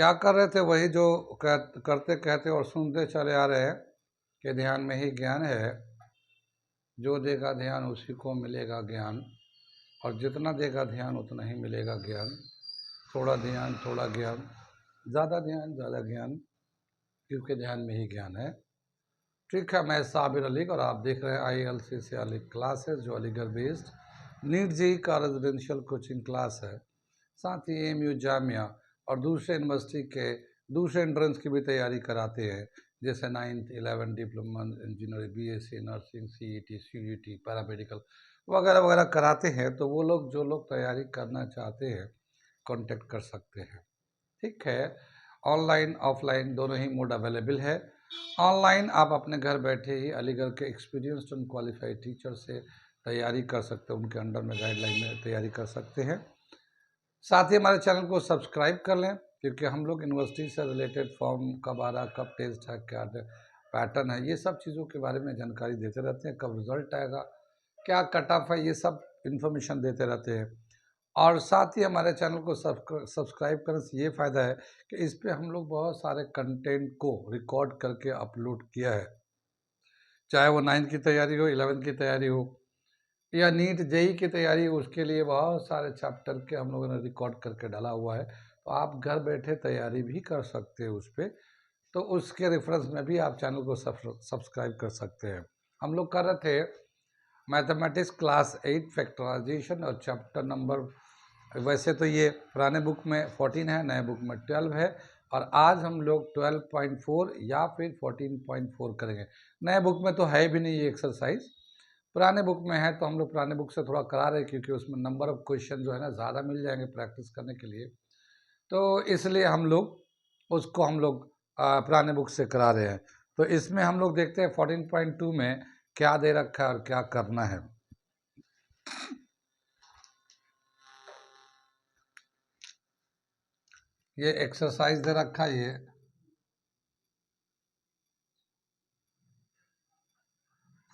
क्या कर रहे थे, वही जो करते कहते और सुनते चले आ रहे हैं कि ध्यान में ही ज्ञान है। जो देगा ध्यान उसी को मिलेगा ज्ञान, और जितना देगा ध्यान उतना ही मिलेगा ज्ञान। थोड़ा ध्यान थोड़ा ज्ञान, ज़्यादा ध्यान ज़्यादा ज्ञान, क्योंकि ध्यान में ही ज्ञान है। ठीक है, मैं साबिर अली और आप देख रहे हैं ILCC अली क्लासेस, जो अलीगढ़ बेस्ड नीट JEE का रेजिडेंशियल कोचिंग क्लास है। साथ ही AMU जामिया और दूसरे यूनिवर्सिटी के दूसरे एंट्रेंस की भी तैयारी कराते हैं, जैसे 9th 11th diploma engineering, BSc nursing, CET CUET paramedical वगैरह वगैरह कराते हैं। तो वो लोग जो लोग तैयारी करना चाहते हैं कांटेक्ट कर सकते हैं। ठीक है, ऑनलाइन ऑफलाइन दोनों ही मोड अवेलेबल है। ऑनलाइन आप अपने घर बैठे ही अलीगढ़ के एक्सपीरियंस्ड एंड क्वालिफाइड टीचर से तैयारी कर सकते हैं, उनके अंडर में गाइडलाइन में तैयारी कर सकते हैं। साथ ही हमारे चैनल को सब्सक्राइब कर लें, क्योंकि हम लोग यूनिवर्सिटी से रिलेटेड फॉर्म कब आ रहा, कब टेस्ट है, क्या पैटर्न है, ये सब चीज़ों के बारे में जानकारी देते रहते हैं। कब रिजल्ट आएगा, क्या कट ऑफ है, ये सब इन्फॉर्मेशन देते रहते हैं। और साथ ही हमारे चैनल को सब्सक्राइब करने से ये फ़ायदा है कि इस पे हम लोग बहुत सारे कंटेंट को रिकॉर्ड करके अपलोड किया है, चाहे वो 9th की तैयारी हो, 11th की तैयारी हो, या नीट JEE की तैयारी हो। उसके लिए बहुत सारे चैप्टर के हम लोगों ने रिकॉर्ड करके डाला हुआ है, तो आप घर बैठे तैयारी भी कर सकते हैं उस पर। तो उसके रेफरेंस में भी आप चैनल को सब्सक्राइब कर सकते हैं। हम लोग कर रहे थे मैथमेटिक्स क्लास 8 फैक्टराइजेशन और चैप्टर नंबर, वैसे तो ये पुराने बुक में 14 है, नए बुक में 12 है, और आज हम लोग 12.4 या फिर 14.4 करेंगे। नए बुक में तो है भी नहीं ये एक्सरसाइज, पुराने बुक में है, तो हम लोग पुराने बुक से थोड़ा करा रहे हैं, क्योंकि उसमें नंबर ऑफ क्वेश्चन जो है ना ज़्यादा मिल जाएंगे प्रैक्टिस करने के लिए। तो इसलिए हम लोग उसको पुराने बुक से करा रहे हैं। तो इसमें हम लोग देखते हैं 14.2 में क्या दे रखा है और क्या करना है। ये एक्सरसाइज दे रखा है, ये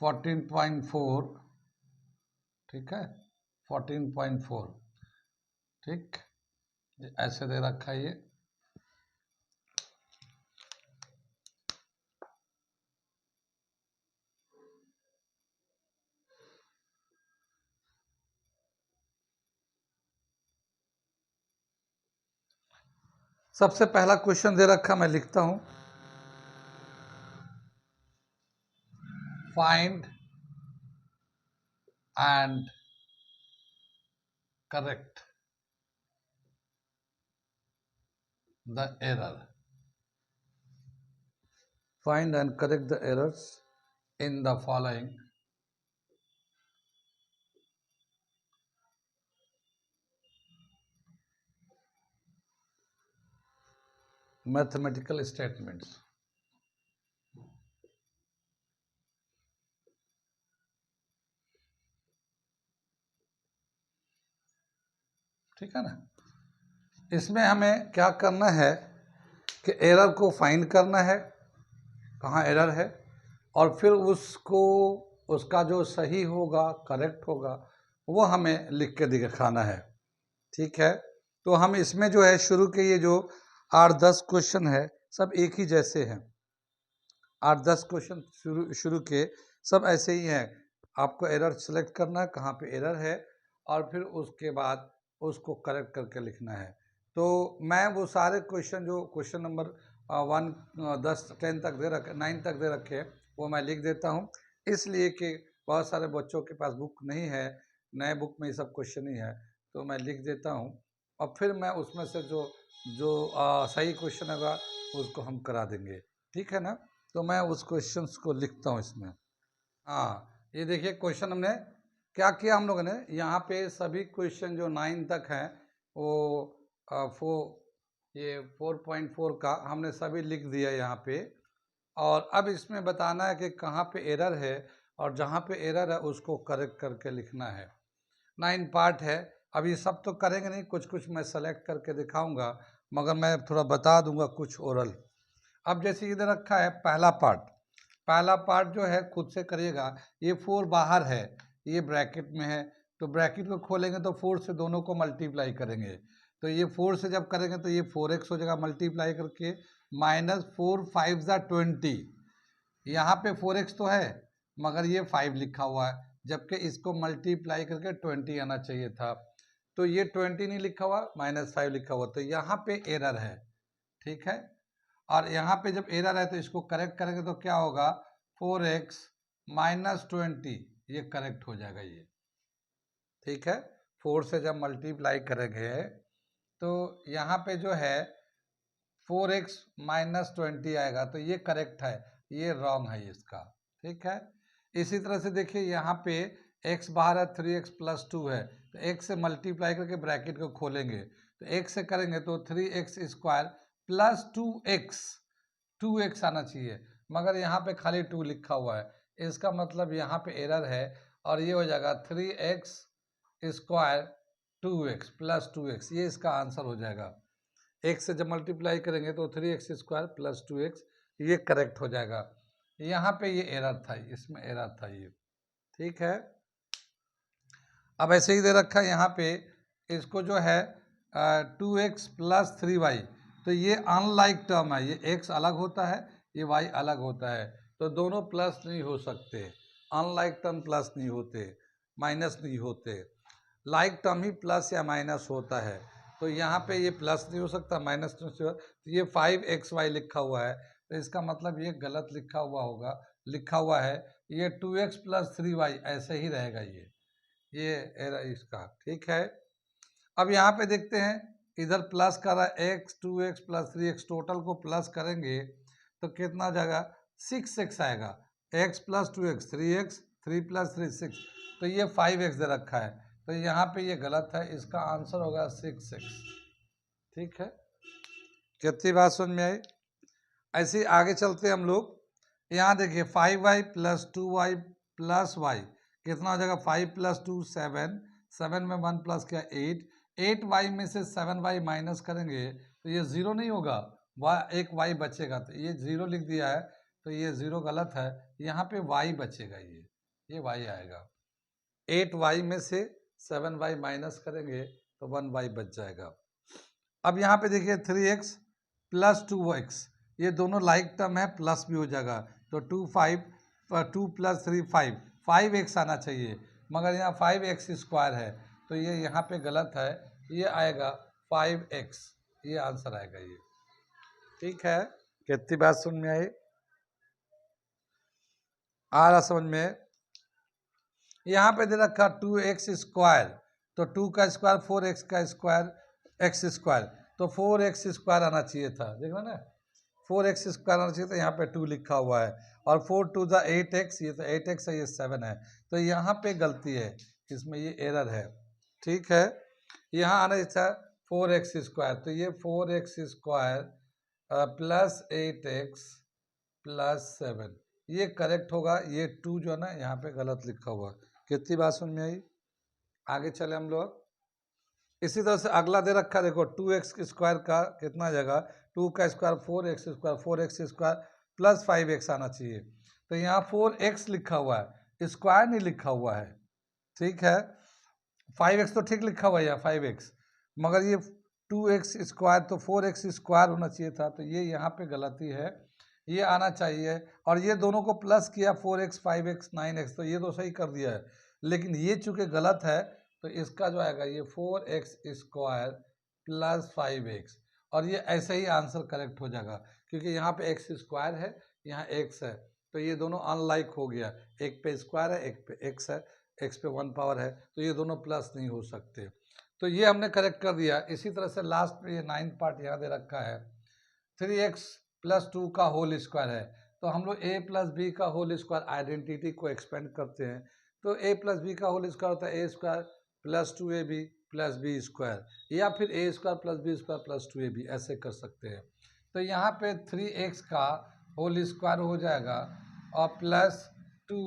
14.4, ठीक है, 14.4, ठीक, ऐसे दे रखा है ये। सबसे पहला क्वेश्चन दे रखा, मैं लिखता हूं, find and correct the error. Find and correct the errors in the following mathematical statements. ठीक है ना। इसमें हमें क्या करना है कि एरर को फाइंड करना है, कहाँ एरर है, और फिर उसको, उसका जो सही होगा, करेक्ट होगा, वो हमें लिख के दिखाना है। ठीक है, तो हम इसमें जो है शुरू के ये जो 8-10 क्वेश्चन है सब एक ही जैसे हैं। 8-10 क्वेश्चन शुरू के सब ऐसे ही हैं। आपको एरर सेलेक्ट करना है, कहाँ पे एरर है, और फिर उसके बाद उसको करेक्ट करके लिखना है। तो मैं वो सारे क्वेश्चन जो क्वेश्चन नंबर 1 10 10 तक दे रखे, 9 तक दे रखे, वो मैं लिख देता हूँ, इसलिए कि बहुत सारे बच्चों के पास बुक नहीं है, नए बुक में ये सब क्वेश्चन ही है, तो मैं लिख देता हूँ, और फिर मैं उसमें से जो जो सही क्वेश्चन होगा उसको हम करा देंगे। ठीक है ना। तो मैं उस क्वेश्चंस को लिखता हूँ इसमें। हाँ, ये देखिए क्वेश्चन हमने क्या किया, हम लोगों ने यहाँ पे सभी क्वेश्चन जो 9 तक हैं वो ये 4.4 का हमने सभी लिख दिया यहाँ पे। और अब इसमें बताना है कि कहाँ पे एरर है, और जहाँ पे एरर है उसको करेक्ट करके लिखना है। 9 पार्ट है, अब ये सब तो करेंगे नहीं, कुछ कुछ मैं सेलेक्ट करके दिखाऊंगा, मगर मैं थोड़ा बता दूंगा कुछ ओरल। अब जैसे इधर रखा है पहला पार्ट जो है खुद से करिएगा। ये 4 बाहर है, ये ब्रैकेट में है, तो ब्रैकेट को खोलेंगे तो 4 से दोनों को मल्टीप्लाई करेंगे, तो ये 4 से जब करेंगे तो ये 4x हो जाएगा मल्टीप्लाई करके, माइनस 4 5 ज़ा 20। यहाँ पे 4x तो है मगर ये 5 लिखा हुआ है, जबकि इसको मल्टीप्लाई करके 20 आना चाहिए था। तो ये 20 नहीं लिखा हुआ, -5 लिखा हुआ, तो यहाँ पे एरर है। ठीक है, और यहाँ पे जब एरर है तो इसको करेक्ट करेंगे तो क्या होगा, 4x माइनस 20, ये करेक्ट हो जाएगा ये। ठीक है, 4 से जब मल्टीप्लाई करेंगे तो यहाँ पे जो है 4x माइनस 20 आएगा, तो ये करेक्ट है, ये रॉन्ग है इसका। ठीक है, इसी तरह से देखिए यहाँ पे x बाहर है, 3x प्लस 2 है, तो x से मल्टीप्लाई करके ब्रैकेट को खोलेंगे तो x से करेंगे तो 3x स्क्वायर प्लस 2x आना चाहिए, मगर यहाँ पे खाली 2 लिखा हुआ है, इसका मतलब यहाँ पे एरर है, और ये हो जाएगा 3x square 2x plus 2x, ये इसका आंसर हो जाएगा। x से जब मल्टीप्लाई करेंगे तो 3x स्क्वायर प्लस 2x, ये करेक्ट हो जाएगा। यहाँ पे ये एरर था, इसमें एरर था ये। ठीक है, अब ऐसे ही दे रखा है यहाँ पे, इसको जो है 2x प्लस 3y, तो ये अनलाइक टर्म है, ये x अलग होता है, ये y अलग होता है, तो दोनों प्लस नहीं हो सकते। अनलाइक टर्म प्लस नहीं होते, माइनस नहीं होते, लाइक टर्म ही प्लस या माइनस होता है। तो यहाँ पे ये प्लस नहीं हो सकता, माइनस नहीं हो सकता, तो ये 5xy लिखा हुआ है, तो इसका मतलब ये गलत लिखा हुआ होगा, लिखा हुआ है ये 2x प्लस 3y ऐसे ही रहेगा ये एरर इसका। ठीक है, अब यहाँ पे देखते हैं, इधर प्लस कर रहा है x, 2x plus 3x, total को प्लस करेंगे तो कितना जाएगा, 6x आएगा, x plus 2x 3x, 3 plus 3 6, तो ये 5x दे रखा है, तो यहाँ पे ये गलत है, इसका आंसर होगा 6x। ठीक है, कितनी बात समझ में आई। ऐसे आगे चलते हम लोग, यहाँ देखिए 5y plus 2y plus y कितना हो जाएगा, 5 प्लस 2 7, 7 में 1 प्लस क्या 8, 8y में से 7y माइनस करेंगे तो ये 0 नहीं होगा, एक y बचेगा, तो ये 0 लिख दिया है, तो ये 0 गलत है, यहाँ पे y बचेगा, ये y आएगा। 8y में से 7y माइनस करेंगे तो 1y बच जाएगा। अब यहाँ पे देखिए 3x प्लस 2x, ये दोनों लाइक टर्म है, प्लस भी हो जाएगा, तो 2 प्लस 3 5x आना चाहिए, मगर यहाँ 5x स्क्वायर है, तो ये यहाँ पे गलत है, ये आएगा 5x, ये आंसर आएगा ये। ठीक है, कितनी बात समझ में आई, आ रहा समझ में। यहाँ पे दे रखा 2x स्क्वायर, तो 2 का स्क्वायर 4x का स्क्वायर x स्क्वायर, तो 4x स्क्वायर आना चाहिए था, देखो ना 4x स्क्वायर आना चाहिए, तो यहाँ पे 2 लिखा हुआ है, और 4 2 ज़ा 8x, ये तो 8x है, ये 7 है, तो यहाँ पे गलती है, इसमें ये एरर है। ठीक है, यहाँ आना चाहिए 4x स्क्वायर, तो ये 4x square plus 8x plus 7, ये करेक्ट होगा, ये 2 जो है ना यहाँ पे गलत लिखा हुआ। कितनी बात समझ में आई, आगे चले हम लोग। इसी तरह से अगला दे रखा, देखो 2x स्क्वायर का कितना आ जाएगा, 2 का square 4x square, 4x square plus 5x आना चाहिए, तो यहाँ 4x लिखा हुआ है, स्क्वायर नहीं लिखा हुआ है। ठीक है, 5x तो ठीक लिखा हुआ है यहाँ 5x, मगर ये 2x स्क्वायर, तो 4x स्क्वायर होना चाहिए था, तो ये यहाँ पे गलती है, ये आना चाहिए, और ये दोनों को प्लस किया 4x 5x 9x, तो ये तो सही कर दिया है, लेकिन ये चूँकि गलत है, तो इसका जो आएगा ये 4x स्क्वायर प्लस 5x, और ये ऐसे ही आंसर करेक्ट हो जाएगा, क्योंकि यहाँ पे x स्क्वायर है, यहाँ x है, तो ये दोनों अनलाइक हो गया, एक पे स्क्वायर है, एक पे x है, x पे 1 पावर है, तो ये दोनों प्लस नहीं हो सकते, तो ये हमने करेक्ट कर दिया। इसी तरह से लास्ट में ये 9th पार्ट यहाँ दे रखा है, 3x प्लस 2 का होल स्क्वायर है, तो हम लोग a प्लस बी का होल स्क्वायर आइडेंटिटी को एक्सपेंड करते हैं, तो a प्लस बी का होल स्क्वायर होता है a square plus 2ab plus b square, या फिर a square plus b square plus 2ab, ऐसे कर सकते हैं। तो यहाँ पे 3x का होल स्क्वायर हो जाएगा, और प्लस 2,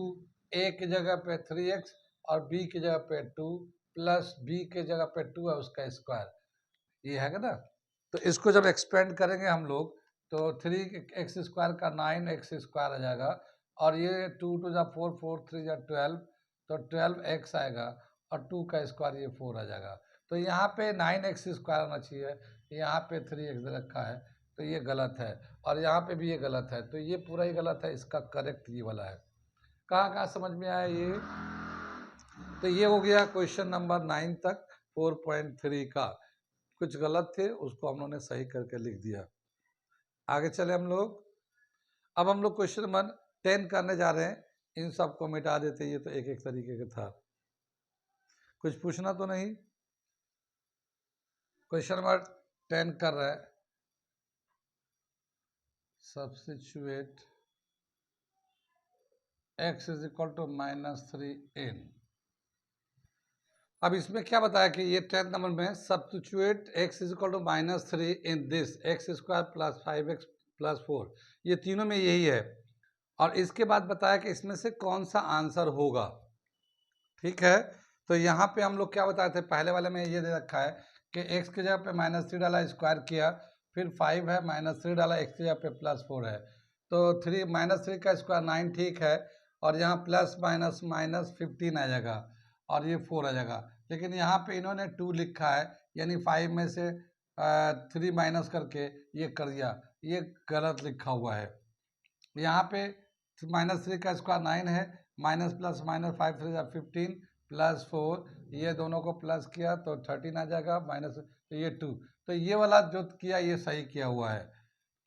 a की जगह पे 3x और b की जगह पे 2 प्लस b की जगह पे 2 है उसका स्क्वायर, ये है ना। तो इसको जब एक्सपेंड करेंगे हम लोग तो 3x स्क्वायर का 9x स्क्वायर आ जाएगा, और ये 2 2 जा 4, 4 3 जा 12, तो 12x आएगा, और 2 का स्क्वायर ये 4 आ जाएगा। तो यहाँ पे 9x² आना चाहिए, यहाँ पे 3x दे रखा है तो ये गलत है, और यहाँ पे भी ये गलत है, तो ये पूरा ही गलत है। इसका करेक्ट ये वाला है। कहाँ कहाँ समझ में आया ये? तो ये हो गया क्वेश्चन नंबर 9 तक 4.3 का। कुछ गलत थे उसको हम लोगों ने सही करके लिख दिया। आगे चले हम लोग। अब हम लोग क्वेश्चन नंबर 10 करने जा रहे हैं। इन सब को मिटा देते, ये तो एक एक तरीके का था। कुछ पूछना तो नहीं? क्वेश्चन नंबर 10 कर रहे हैं। Substitute x is equal to -3n। अब इसमें क्या बताया कि ये 10th नंबर में substitute x is equal to -3 in this x² + 5x + 4, ये तीनों में यही है। और इसके बाद बताया कि इसमें से कौन सा आंसर होगा। ठीक है, तो यहाँ पे हम लोग क्या बताए थे, पहले वाले में ये दे रखा है कि x की जगह पे -3 डाला, स्क्वायर किया, फिर 5 है, -3 डाला, x की जगह पे +4 है, तो -3 का स्क्वायर 9 ठीक है, और यहाँ प्लस माइनस -15 आ जाएगा, और ये 4 आ जाएगा। लेकिन यहाँ पे इन्होंने 2 लिखा है, यानी 5 में से 3 माइनस करके ये कर दिया, ये गलत लिखा हुआ है। यहाँ पे -3 का स्क्वायर 9 है, माइनस प्लस माइनस 5 3 15 + 4, ये दोनों को प्लस किया तो 13 आ जाएगा, माइनस तो ये 2, तो ये वाला जो किया ये सही किया हुआ है।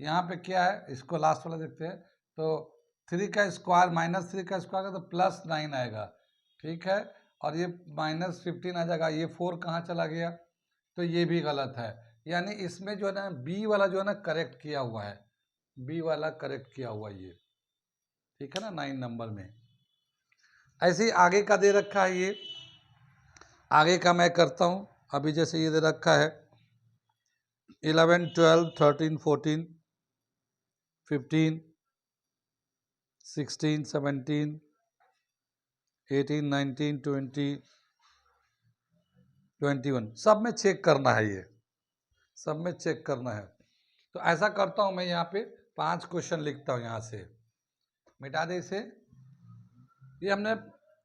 यहाँ पे क्या है, इसको लास्ट वाला देखते हैं। तो 3 का स्क्वायर -3 का स्क्वायर का तो +9 आएगा, ठीक है, और ये -15 आ जाएगा, ये 4 कहाँ चला गया, तो ये भी गलत है। यानी इसमें जो है ना बी वाला जो है ना करेक्ट किया हुआ है, बी वाला करेक्ट किया हुआ ये, ठीक है ना, 9 नंबर में। ऐसे ही आगे का दे रखा है, ये आगे का मैं करता हूँ। अभी जैसे ये दे रखा है 11 12 13 14 15 16 17 18 19 20 21, सब में चेक करना है, ये सब में चेक करना है। तो ऐसा करता हूँ मैं, यहाँ पे 5 क्वेश्चन लिखता हूँ, यहाँ से मिटा दे इसे। ये हमने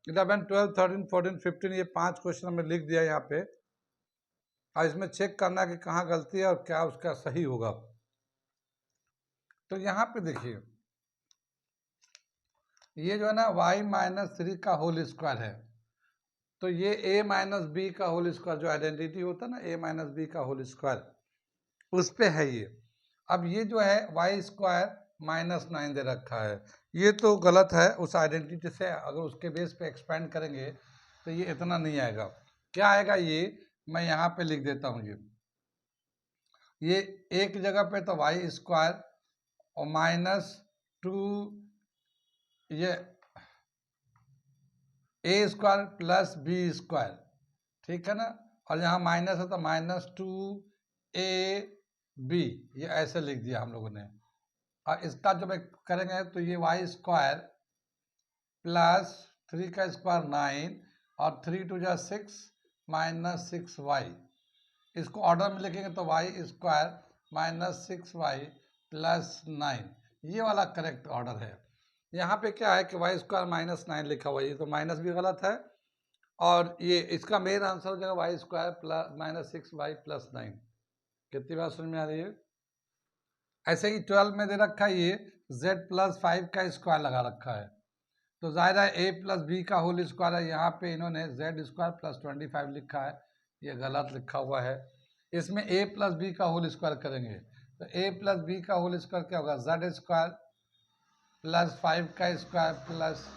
11 12 13 14 15 ये 5 क्वेश्चन हमने लिख दिया यहाँ पे, और इसमें चेक करना कि कहाँ गलती है और क्या उसका सही होगा। तो यहाँ पे देखिए, ये जो है ना y-3 का होल स्क्वायर है, तो ये a-b का होल स्क्वायर जो आइडेंटिटी होता है ना, a-b का होल स्क्वायर, उस पे है ये। अब ये जो है y² -9 दे रखा है, ये तो गलत है उस आइडेंटिटी से। अगर उसके बेस पे एक्सपेंड करेंगे तो ये इतना नहीं आएगा। क्या आएगा ये, मैं यहाँ पे लिख देता हूँ। ये एक जगह पे तो y² और -2 ये a² + b², ठीक है ना, और यहाँ माइनस है तो -2ab, ये ऐसे लिख दिया हम लोगों ने। और इसका जब करेंगे तो ये y² + 3 का स्क्वायर 9 और 3 2 जा 6 -6y, इसको ऑर्डर में लिखेंगे तो y² -6y + 9, ये वाला करेक्ट ऑर्डर है। यहाँ पे क्या है कि y² -9 लिखा हुआ है, ये तो माइनस भी गलत है, और ये इसका मेन आंसर हो जाएगा y² -6y + 9। कितनी बात समझ में आ रही है? ऐसे ही 12 में दे रखा है ये z + 5 का स्क्वायर लगा रखा है, तो जाहिर है a + b का होल स्क्वायर है, यहाँ पे इन्होंने z² + 25 लिखा है, ये गलत लिखा हुआ है। इसमें a + b का होल स्क्वायर करेंगे तो a + b का होल स्क्वायर क्या होगा, z² + 5 का स्क्वायर प्लस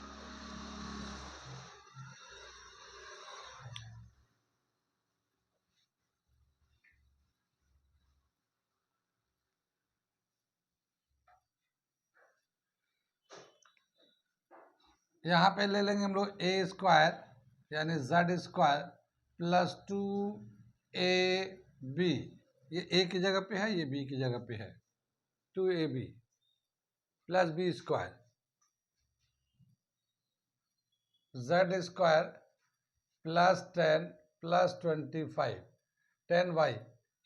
यहाँ पे ले लेंगे हम लोग a² यानी z² + 2ab, ये a की जगह पे है, ये b की जगह पे है, 2ab + b² z² + 10 + 25 10y,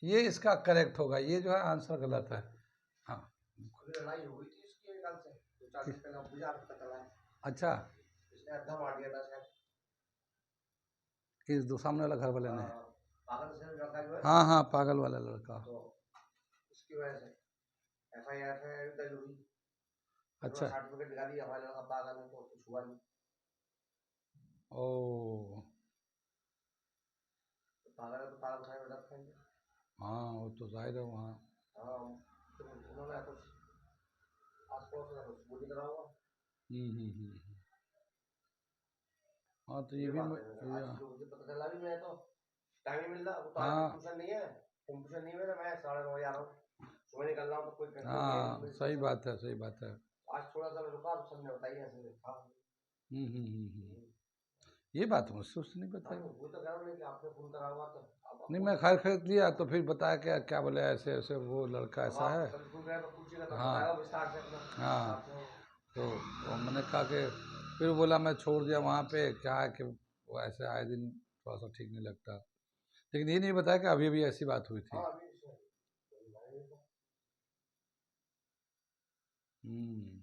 ये इसका करेक्ट होगा। ये जो है आंसर गलत है। हाँ, लड़ाई हो गई थी इसकी एक गाल से, 2 4 दिन पहले बाजार पता चला है, अच्छा, इसने अड्डा मार दिया था शायद। इस दो सामने वाला घर वाले ने। हाँ, पागल से लड़का जो है, हाँ हाँ, पागल वाला लड़का। तो उसकी वजह से एफआईआर दर्ज हुई, पूरा अच्छा। सर्टिफिकेट दिखा दिया हमारे लड़का पागल है, तो कुछ हुआ नहीं। ओ। तो पागल है तो पागल खाने में रख खाएंगे। हाँ, वो तो जाहिर है वहाँ। हाँ, तो उन्होंने कुछ आस पड़ोस में कुछ वो नहीं करा होगा। हम्म। हाँ, तो ये ये भी बात है, आज जो मुझे पता चला भी, मैं तो टाइम ही मिल रहा, वो तो आज हाँ ट्यूशन नहीं है, ट्यूशन नहीं है, मैं 9:30 जा रहा हूँ, सुबह निकल रहा हूँ, तो कोई कंट्रोल नहीं है हाँ, मेरी सही ट्यूशन। बात है, सही बात है। आज थोड़ा सा मैं रुका तो सबने बताई ऐसे। हाँ। हम्म। ये बात मुझसे उसने नहीं हाँ, बताई। तो वो तो कह रहा हूँ कि आपने फोन करा हुआ, तो अब नहीं, फोन, मैं खैर खरीद लिया तो फिर बताया क्या क्या बोले, ऐसे ऐसे वो लड़का अब ऐसा आप है। कंफ्यूज रहे तो पूछिएगा, तब हाँ बताएगा विस्तार से अपना, हाँ। विस्तार से। तो मैंने कहा कि फिर बोला मैं छोड़ दिया वहाँ पे, क्या है कि वो ऐसे आए दिन थोड़ा सा ठीक नहीं लगता। लेकिन ये नहीं बताया कि अभी भी ऐसी बात हुई थी। हाँ, अभी हम्म।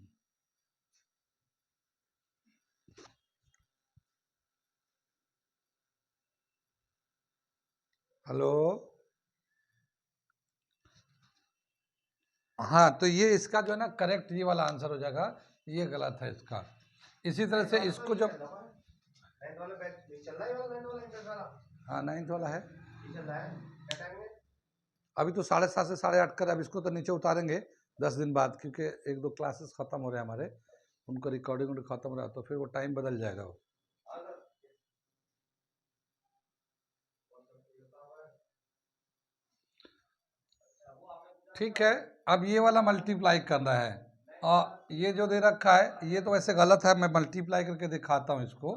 हेलो। हाँ, तो ये इसका जो है ना करेक्ट ये वाला आंसर हो जाएगा, ये गलत है इसका। इसी तरह से इसको जब, 9th वाला बैच चल रहा है, वाला 9th वाला इंटर वाला हाँ 9th वाला है। ये चल रहा है, क्या टाइम है? अभी तो 7:30 से 8:30 कर, अब इसको तो नीचे उतारेंगे 10 दिन बाद, क्योंकि 1-2 क्लासेस खत्म हो रहे हैं हमारे, उनका रिकॉर्डिंग खत्म हो रहा है, तो फिर वो टाइम बदल जाएगा वो। अगर ठीक है, अब ये वाला मल्टीप्लाई करना है, और ये जो दे रखा है ये तो वैसे गलत है, मैं मल्टीप्लाई करके दिखाता हूँ इसको,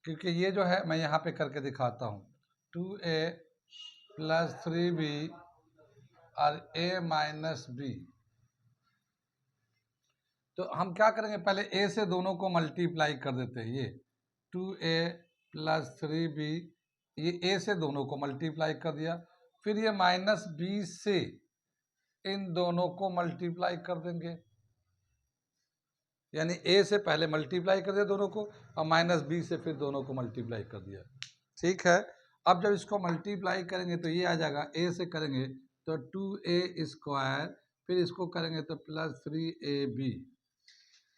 क्योंकि ये जो है मैं यहाँ पे करके दिखाता हूँ। 2a + 3b और a - b। तो हम क्या करेंगे, पहले a से दोनों को मल्टीप्लाई कर देते हैं। ये 2a + 3b, ये a से दोनों को मल्टीप्लाई कर दिया, फिर ये -b से इन दोनों को मल्टीप्लाई कर देंगे, यानी a से पहले मल्टीप्लाई कर दिया दोनों को, और -b से फिर दोनों को मल्टीप्लाई कर दिया। ठीक है, अब जब इसको मल्टीप्लाई करेंगे तो ये आ जाएगा, a से करेंगे तो 2a², फिर इसको करेंगे तो +3ab।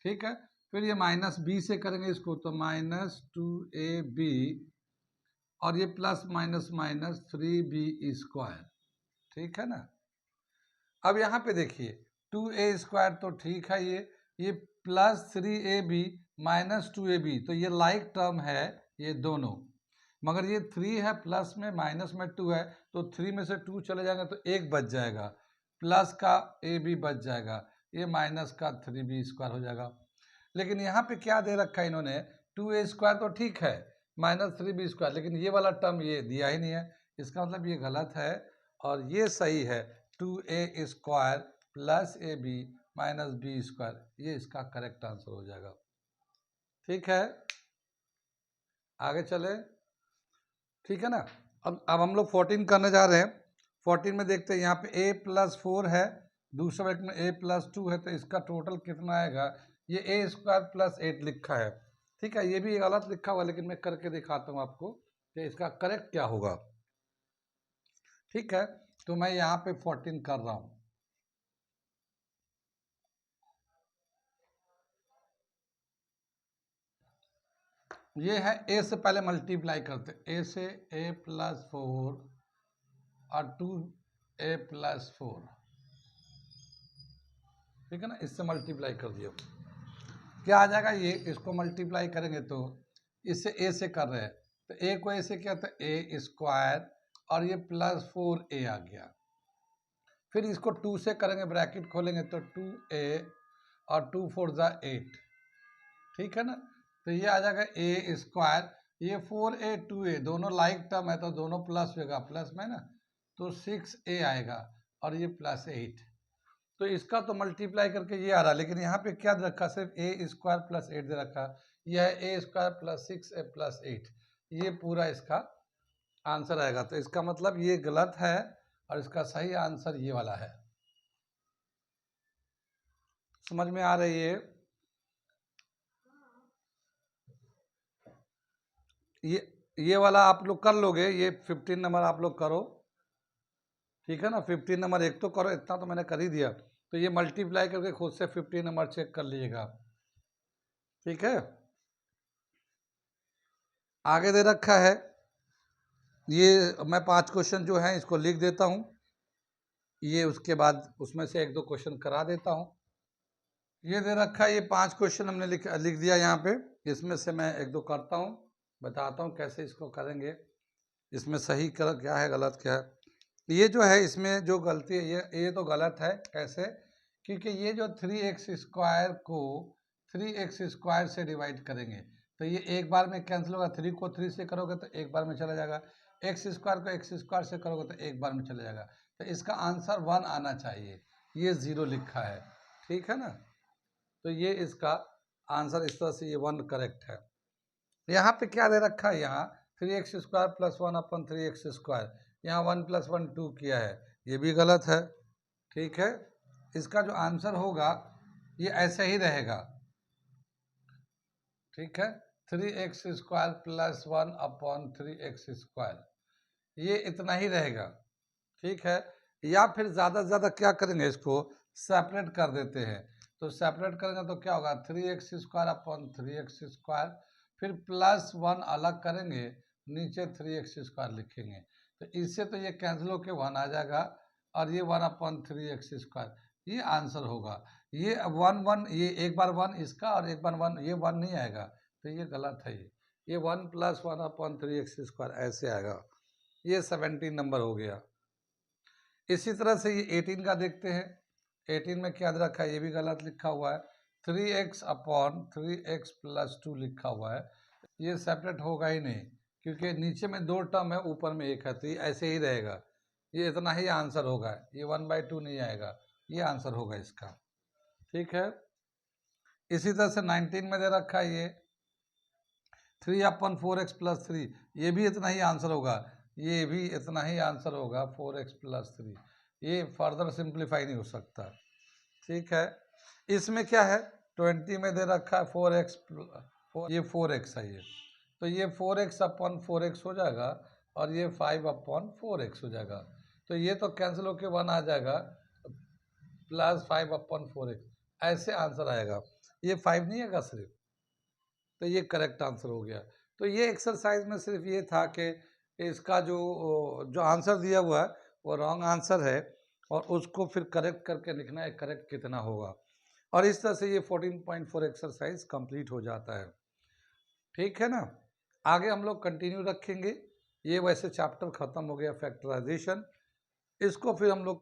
ठीक है, फिर ये -b से करेंगे इसको तो -2ab, और ये प्लस माइनस माइनस 3b²। ठीक है ना। अब यहाँ पे देखिए 2a² तो ठीक है, ये +3ab -2ab, तो ये लाइक टर्म है ये दोनों, मगर ये 3 है प्लस में, माइनस में 2 है, तो 3 में से 2 चले जाएंगे तो 1 बच जाएगा, प्लस का ab बच जाएगा, ये माइनस का 3b² हो जाएगा। लेकिन यहाँ पे क्या दे रखा है इन्होंने, 2a² तो ठीक है, -3b², लेकिन ये वाला टर्म ये दिया ही नहीं है, इसका मतलब ये गलत है, और ये सही है, 2a² + ab - b², ये इसका करेक्ट आंसर हो जाएगा। ठीक है, आगे चले। ठीक है ना। अब हम लोग 14 करने जा रहे हैं। 14 में देखते हैं, यहाँ पे a + 4 है, दूसरे ब्रैकेट में a + 2 है, तो इसका टोटल कितना आएगा, ये a² + 8 लिखा है। ठीक है, ये भी गलत लिखा हुआ, लेकिन मैं करके दिखाता हूँ आपको कि इसका करेक्ट क्या होगा। ठीक है, तो मैं यहाँ पे 14 कर रहा हूँ। ये है a से पहले मल्टीप्लाई करते, a से a + 4 और 2a + 4। ठीक है ना, इससे मल्टीप्लाई कर दिया, क्या आ जाएगा, ये इसको मल्टीप्लाई करेंगे तो इससे a से कर रहे हैं, तो a को a से क्या था, a², और ये +4a आ गया। फिर इसको 2 से करेंगे, ब्रैकेट खोलेंगे तो 2a और 2 4 = 8। ठीक है ना, तो ये आ जाएगा a², ये 4a 2a दोनों लाइक टर्म है, तो दोनों प्लस होगा, प्लस में ना, तो 6a आएगा, और ये +8। तो इसका तो मल्टीप्लाई करके ये आ रहा है, लेकिन यहाँ पे क्या दे रखा, सिर्फ a² + 8 दे रखा, यह है a² + 6a + 8, ये पूरा इसका आंसर आएगा। तो इसका मतलब ये गलत है, और इसका सही आंसर ये वाला है। समझ में आ रही है? ये ये वाला आप लोग कर लोगे, ये 15 नंबर आप लोग करो, ठीक है ना। 15 नंबर एक तो करो, इतना तो मैंने कर ही दिया, तो ये मल्टीप्लाई करके खुद से 15 नंबर चेक कर लीजिएगा, ठीक है। आगे दे रखा है, ये मैं 5 क्वेश्चन जो हैं इसको लिख देता हूँ, ये उसके बाद उसमें से 1-2 क्वेश्चन करा देता हूँ। ये दे रखा है, ये 5 क्वेश्चन हमने लिख दिया यहाँ पे, इसमें से मैं 1-2 करता हूँ, बताता हूँ कैसे इसको करेंगे, इसमें सही क्या है गलत क्या है। ये जो है इसमें जो गलती है ये तो गलत है। कैसे? क्योंकि ये जो 3x² को 3x² से डिवाइड करेंगे तो ये एक बार में कैंसिल होगा, 3 को 3 से करोगे तो एक बार में चला जाएगा, x² को x² से करोगे तो एक बार में चला जाएगा, तो इसका आंसर 1 आना चाहिए, ये 0 लिखा है, ठीक है ना। तो ये इसका आंसर इस तरह से ये 1 करेक्ट है। यहाँ पे क्या दे रखा है, यहाँ 3x² + 1 / 3x², यहाँ 1 + 1 2 किया है, ये भी गलत है, ठीक है। इसका जो आंसर होगा ये ऐसे ही रहेगा, ठीक है, 3x² + 1 / 3x², ये इतना ही रहेगा, ठीक है। या फिर ज़्यादा से ज़्यादा क्या करेंगे, इसको सेपरेट कर देते हैं, तो सेपरेट करेंगे तो क्या होगा, 3x² / 3x², फिर +1 अलग करेंगे, नीचे 3x² लिखेंगे, तो इससे तो ये कैंसिल होके 1 आ जाएगा, और ये 1 / 3x², ये आंसर होगा। ये 1 ये एक बार 1 इसका और एक बार 1, ये 1 नहीं आएगा, तो ये गलत है। ये 1 + 1 / 3x² ऐसे आएगा, ये 17 नंबर हो गया। इसी तरह से ये 18 का देखते हैं, 18 में क्या रखा है, ये भी गलत लिखा हुआ है, 3x / 3x + 2 लिखा हुआ है, ये सेपरेट होगा ही नहीं, क्योंकि नीचे में 2 टर्म है, ऊपर में 1 है, तो ये ऐसे ही रहेगा, ये इतना ही आंसर होगा, ये 1/2 नहीं आएगा, ये आंसर होगा इसका, ठीक है। इसी तरह से 19 में दे रखा है ये 3 / 4x + 3, ये भी इतना ही आंसर होगा, ये भी इतना ही आंसर होगा 4x + 3, ये फर्दर सिंप्लीफाई नहीं हो सकता, ठीक है। इसमें क्या है, 20 में दे रखा है 4x, ये 4x है, ये तो ये 4x / 4x हो जाएगा, और ये 5 / 4x हो जाएगा, तो ये तो कैंसिल होके 1 आ जाएगा, +5 / 4x, ऐसे आंसर आएगा, ये 5 नहीं आएगा सिर्फ, तो ये करेक्ट आंसर हो गया। तो ये एक्सरसाइज में सिर्फ ये था कि इसका जो आंसर दिया हुआ है वो रॉन्ग आंसर है, और उसको फिर करेक्ट करके लिखना है, करेक्ट कितना होगा, और इस तरह से ये 14.4 एक्सरसाइज कंप्लीट हो जाता है, ठीक है ना। आगे हम लोग कंटिन्यू रखेंगे, ये वैसे चैप्टर ख़त्म हो गया फैक्टराइजेशन, इसको फिर हम लोग